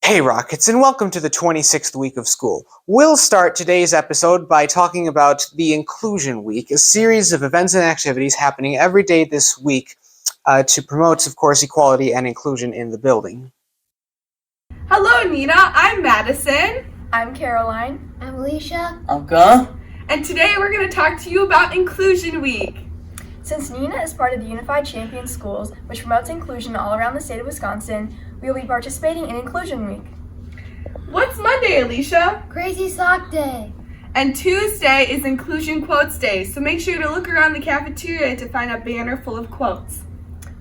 Hey Rockets, and welcome to the 26th week of school. We'll start today's episode by talking about the Inclusion Week, a series of events and activities happening every day this week to promote, of course, equality and inclusion in the building. Hello, Neenah. I'm Madison. I'm Caroline. I'm Alicia. I'm Gunn. And today we're going to talk to you about Inclusion Week. Since Neenah is part of the Unified Champions Schools, which promotes inclusion all around the state of Wisconsin, we will be participating in Inclusion Week. What's Monday, Alicia? Crazy Sock Day. And Tuesday is Inclusion Quotes Day, so make sure to look around the cafeteria to find a banner full of quotes.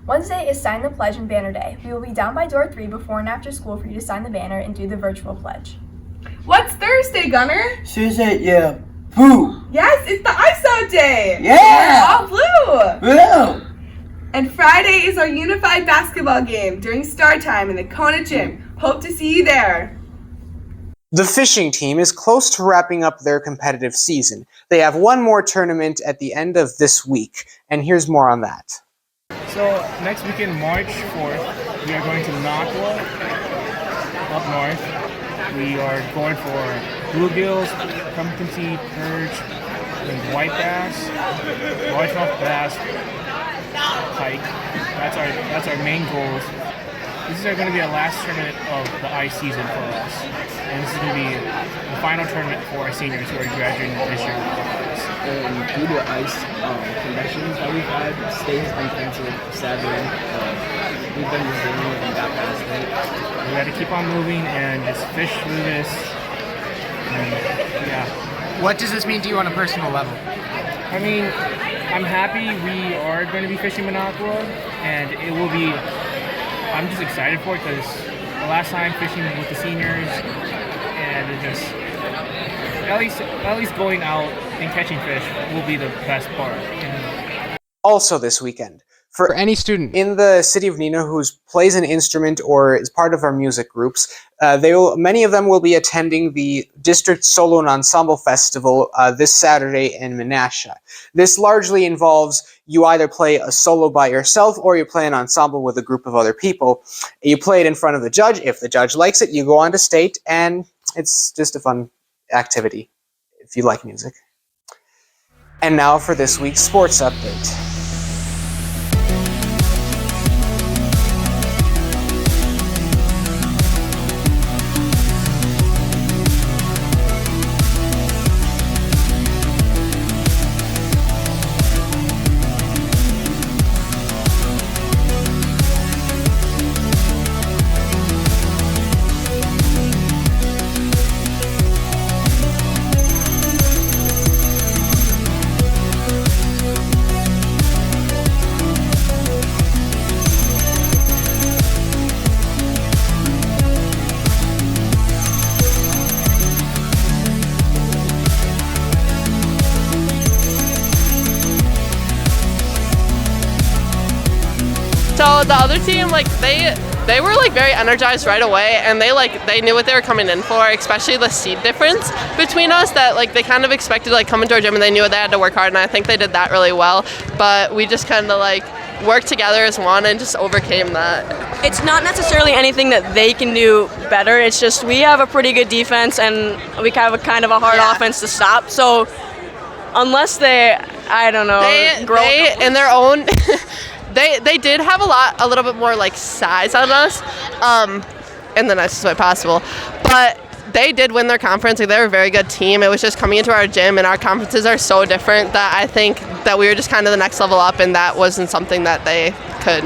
Wednesday is Sign the Pledge and Banner Day. We will be down by door 3 before and after school for you to sign the banner and do the virtual pledge. What's Thursday, Gunner? Tuesday, yeah. Boo! Yes, it's the Ice Out Day. Yeah! We're all blue. Boo! And Friday is our unified basketball game during star time in the Kona Gym. Hope to see you there. The fishing team is close to wrapping up their competitive season. They have one more tournament at the end of this week, and here's more on that. So next weekend, March 4th, we are going to Minocqua, up north. We are going for bluegills, competency, perch, and white bass, largemouth bass, pike. That's our main goals. This is going to be our last tournament of the ice season for us, and this is going to be the final tournament for our seniors who are graduating this year. And due to ice conditions that we've had, states been canceled sadly. We've been resilient and got past it. We got to keep on moving and just fish through this. And, yeah. What does this mean to you on a personal level? I mean, I'm happy we are going to be fishing Minocqua, and it will be. I'm just excited for it because the last time fishing with the seniors, and it just at least going out and catching fish will be the best part. Also this weekend, For any student in the city of Neenah who plays an instrument or is part of our music groups, many of them will be attending the District Solo-Ensemble Festival this Saturday in Minocqua. This largely involves you either play a solo by yourself or you play an ensemble with a group of other people. You play it in front of the judge. If the judge likes it, you go on to state, and it's just a fun activity if you like music. And now for this week's sports update. So the other team, they were very energized right away, and they knew what they were coming in for, especially the seed difference between us, that they kind of expected coming to our gym, and they knew they had to work hard, and I think they did that really well. But we just kind of worked together as one and just overcame that. It's not necessarily anything that they can do better. It's just we have a pretty good defense, and we have a kind of a hard offense to stop. So unless they in their own. They did have a little bit more size on us, in the nicest way possible. But they did win their conference. They were a very good team. It was just coming into our gym, and our conferences are so different that I think that we were just kind of the next level up, and that wasn't something that they could.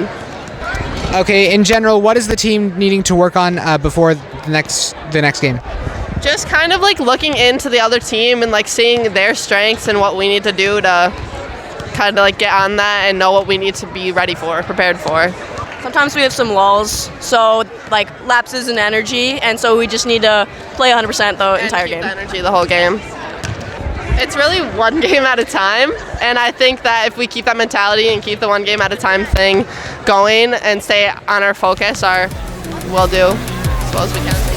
Okay, in general, what is the team needing to work on before the next game? Just kind of looking into the other team and seeing their strengths and what we need to do to kind of get on that and know what we need to be ready for, prepared for. Sometimes we have some lulls, so lapses in energy, and so we just need to play 100% the entire game. The energy the whole game. It's really one game at a time, and I think that if we keep that mentality and keep the one game at a time thing going and stay on our focus, we'll do as well as we can.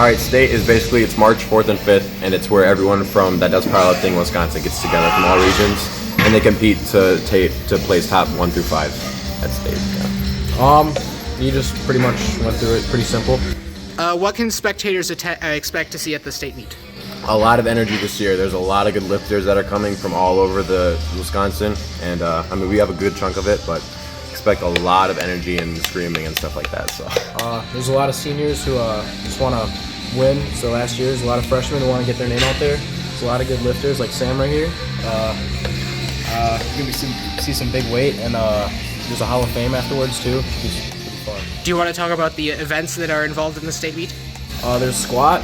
Alright, state is basically, it's March 4th and 5th, and it's where everyone from that does powerlifting in Wisconsin gets together from all regions, and they compete to place top 1 through 5 at state. Yeah. You just pretty much went through it, pretty simple. What can spectators expect to see at the state meet? A lot of energy this year. There's a lot of good lifters that are coming from all over the Wisconsin, and I mean, we have a good chunk of it, but expect a lot of energy and screaming and stuff like that. So there's a lot of seniors who just want to win. So last year, there's a lot of freshmen who want to get their name out there. There's a lot of good lifters like Sam right here. You're gonna see some big weight, and there's a Hall of Fame afterwards too. It's pretty fun. Do you want to talk about the events that are involved in the state meet? There's squat.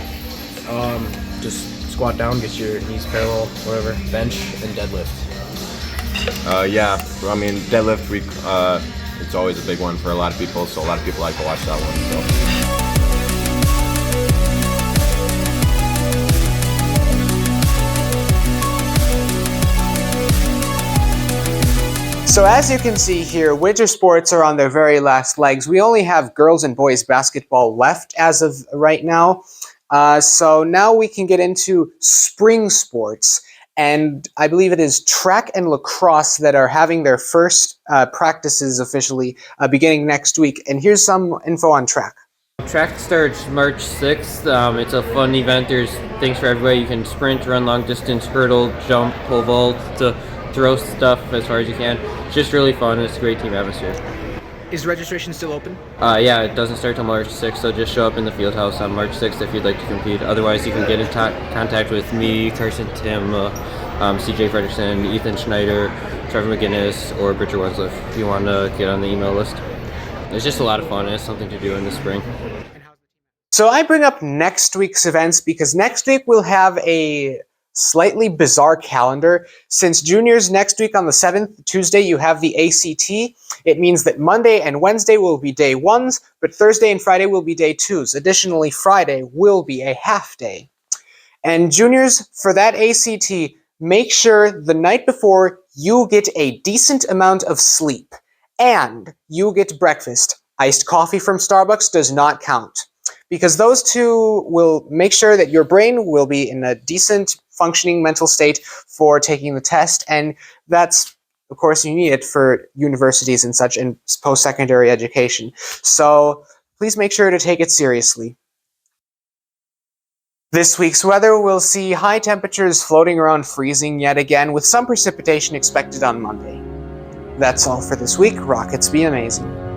Just squat down, get your knees parallel, whatever. Bench and deadlift. Yeah, I mean, deadlift week, it's always a big one for a lot of people, so a lot of people like to watch that one. So as you can see here, winter sports are on their very last legs. We only have girls and boys basketball left as of right now. So now we can get into spring sports. And I believe it is track and lacrosse that are having their first practices officially beginning next week. And here's some info on track. Track starts March 6th. It's a fun event. There's things for everybody. You can sprint, run long distance, hurdle, jump, pole vault, to throw stuff as far as you can. It's just really fun. It's a great team atmosphere. Is registration still open? Yeah, it doesn't start till March 6th, so just show up in the field house on March 6th if you'd like to compete. Otherwise, you can get in contact with me, Carson Tim, CJ Frederickson, Ethan Schneider, Trevor McGinnis, or Bridger Wensliff if you want to get on the email list. It's just a lot of fun. It's something to do in the spring. So I bring up next week's events because next week we'll have a slightly bizarre calendar. Since juniors next week on the 7th, Tuesday, you have the ACT. It means that Monday and Wednesday will be day 1s, but Thursday and Friday will be day 2s. Additionally, Friday will be a half day. And juniors, for that ACT, make sure the night before you get a decent amount of sleep and you get breakfast. Iced coffee from Starbucks does not count, because those two will make sure that your brain will be in a decent functioning mental state for taking the test, and that's, of course, you need it for universities and such and post-secondary education. So please make sure to take it seriously. This week's weather will see high temperatures floating around freezing yet again, with some precipitation expected on Monday. That's all for this week. Rockets be amazing.